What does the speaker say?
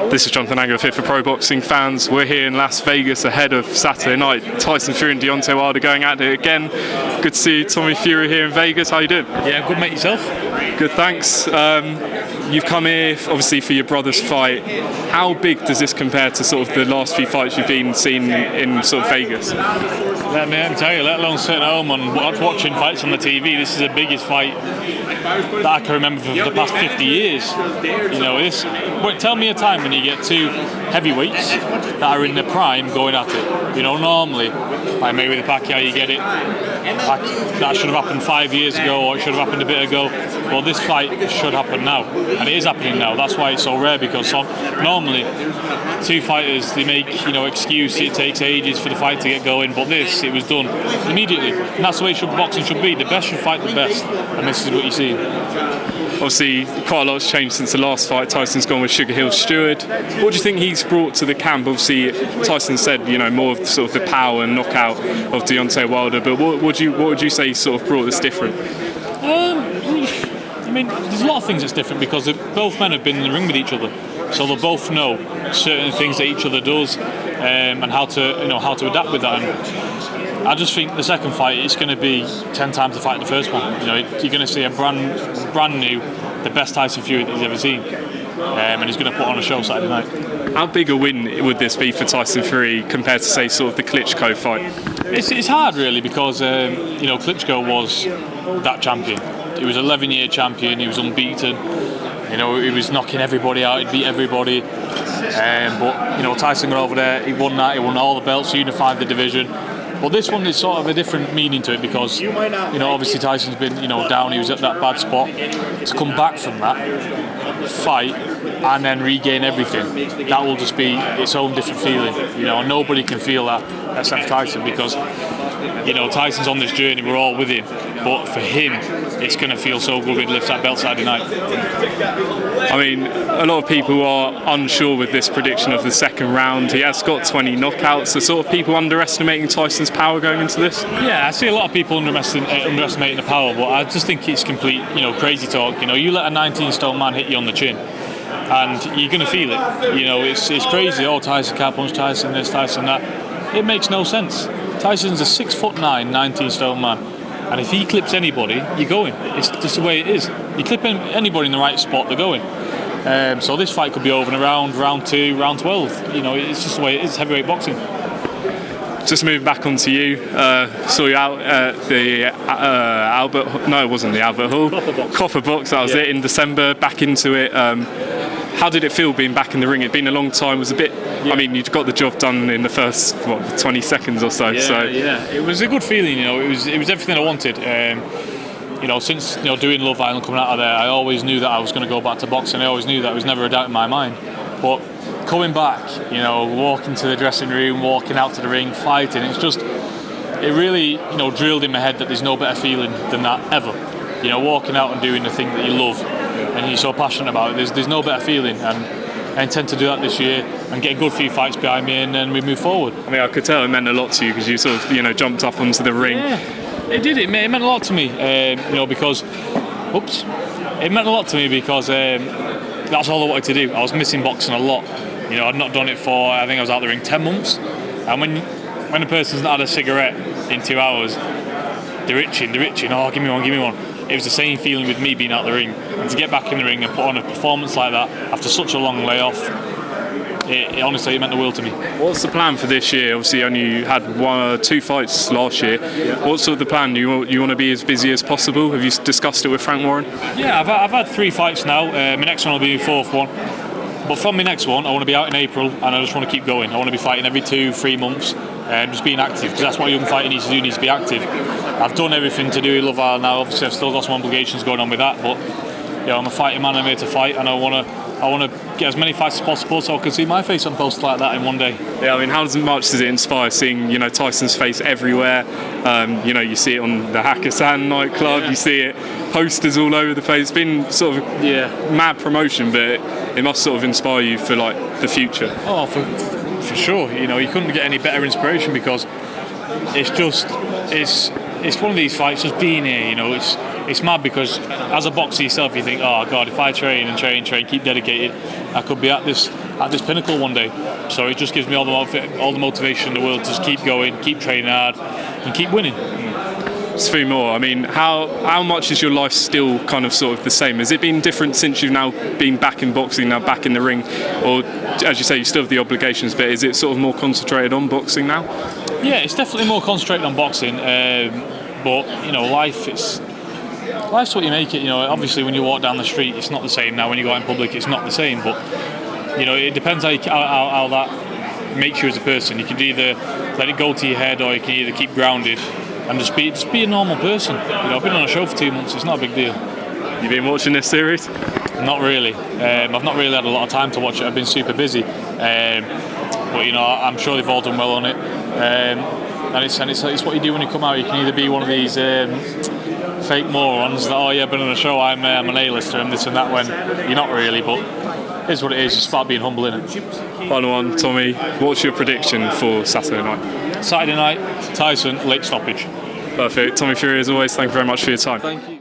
This is Jonathan Angler, Fit for Pro Boxing fans. We're here in Las Vegas ahead of Saturday night. Tyson Fury and Deontay Wilder going at it again. Good to see you, Tommy Fury, here in Vegas. How you doing? Yeah, good, mate. Yourself? Good, thanks. You've come here, obviously, for your brother's fight. How big does this compare to sort of the last few fights you've been seen in sort of Vegas? Let me tell you, let alone sitting at home and watching fights on the TV, this is the biggest fight that I can remember for the past 50 years. You know, tell me a time when you get two heavyweights that are in the prime going at it. You know, normally, like maybe the Pacquiao, you get it. Like, that should have happened 5 years ago, or it should have happened a bit ago. Well, this fight should happen now, and it is happening now. That's why it's so rare, because normally two fighters, they make, excuse, it takes ages for the fight to get going, but this, it was done immediately, and that's the way boxing should be. The best should fight the best, and this is what you see. Obviously, quite a lot's changed since the last fight. Tyson's gone with Sugar Hill Stewart. What do you think he's brought to the camp? Obviously, Tyson said, more of sort of the power and knockout of Deontay Wilder, but what would you say sort of brought this different? There's a lot of things that's different, because both men have been in the ring with each other, so they both know certain things that each other does, and how to adapt with that. And I just think the second fight, it's going to be 10 times the fight of the first one. You're going to see a brand new, the best Tyson Fury that he's ever seen, and he's going to put on a show Saturday night. How big a win would this be for Tyson Fury compared to, say, sort of the Klitschko fight? It's hard, really, because Klitschko was that champion. He was 11-year champion. He was unbeaten. He was knocking everybody out. He'd beat everybody. But Tyson got over there. He won that. He won all the belts. Unified the division. But this one is sort of a different meaning to it, because obviously Tyson's been down. He was at that bad spot. To come back from that fight and then regain everything, that will just be its own different feeling. Nobody can feel that except Tyson, because Tyson's on this journey. We're all with him, but for him, it's going to feel so good when he lifts that belt Saturday night. I mean, a lot of people are unsure with this prediction of the second round. He has got 20 knockouts. Are sort of people underestimating Tyson's power going into this? Yeah, I see a lot of people underestimating the power, but I just think it's complete, crazy talk. You let a 19-stone man hit you on the chin, and you're going to feel it. It's crazy. Oh, Tyson can't punch, Tyson this, Tyson that. It makes no sense. Tyson's a 6'9", 19-stone man, and if he clips anybody, you're going. It's just the way it is. You clip anybody in the right spot, they're going. So this fight could be over in around round 2, round 12. It's just the way it is. Heavyweight boxing. Just moving back onto you, saw you out at the Albert. No, it wasn't the Albert Hall. Copper Box. That was it in December. Back into it. How did it feel being back in the ring? It'd been a long time. It was a bit. Yeah. I mean, you'd got the job done in the first 20 seconds or so. Yeah. It was a good feeling. It was everything I wanted. Since doing Love Island, coming out of there, I always knew that I was going to go back to boxing. I always knew that. It was never a doubt in my mind. But coming back, walking to the dressing room, walking out to the ring, fighting, it really drilled in my head that there's no better feeling than that ever. Walking out and doing the thing that you love and you're so passionate about it, there's no better feeling, and I intend to do that this year and get a good few fights behind me, and then we move forward. I mean, I could tell it meant a lot to you, because you sort of jumped up onto the ring. Yeah, it did. It meant a lot to me, because it meant a lot to me because that's all I wanted to do. I was missing boxing a lot. I'd not done it for, I think I was out the ring 10 months, and when a person's not had a cigarette in 2 hours, they're itching, oh, give me one. It was the same feeling with me being out the ring, and to get back in the ring and put on a performance like that after such a long layoff, it honestly, it meant the world to me. What's the plan for this year? Obviously, you only had 2 fights last year. Yeah. What's sort of the plan? You want to be as busy as possible? Have you discussed it with Frank Warren? Yeah, I've had 3 fights now. My next one will be my 4th one. But from my next one, I want to be out in April, and I just want to keep going. I want to be fighting every 2-3 months, just being active, because that's what a young fighter needs to do. Needs to be active. I've done everything to do Love Island now. Obviously, I've still got some obligations going on with that, but I'm a fighting man. I'm here to fight, and I want to get as many fights as possible, so I can see my face on posts like that in one day. Yeah, I mean, how much does it inspire seeing Tyson's face everywhere? You see it on the Hakkasan nightclub. Yeah. You see it posters all over the place. It's been sort of mad promotion, but it must sort of inspire you for like the future. Oh, for sure. You couldn't get any better inspiration, because it's one of these fights, just being here. It's mad, because as a boxer yourself, you think, oh God, if I train, keep dedicated, I could be at this at this pinnacle one day. So it just gives me all the motivation in the world to just keep going, keep training hard, and keep winning. Just a few more. I mean, how much is your life still kind of sort of the same? Has it been different since you've now been back in boxing, now back in the ring? Or, as you say, you still have the obligations, but is it sort of more concentrated on boxing now? Yeah, it's definitely more concentrated on boxing. But, you know, life's what you make it. You know, obviously when you walk down the street, it's not the same now. When you go out in public, it's not the same. But, you know, it depends how that makes you as a person. You can either let it go to your head, or you can either keep grounded and just be a normal person. You know, I've been on a show for 2 months. It's not a big deal. You've been watching this series? Not really. I've not really had a lot of time to watch it. I've been super busy. But you know, I'm sure they've all done well on it. And it's what you do when you come out. You can either be one of these fake morons that, oh yeah, I've been on a show, I'm an A-lister and this and that, when you're not really. But it is what it is. It's about being humble, innit? Final one, Tommy. What's your prediction for Saturday night? Saturday night, Tyson, late stoppage. Perfect. Tommy Fury, as always, thank you very much for your time. Thank you.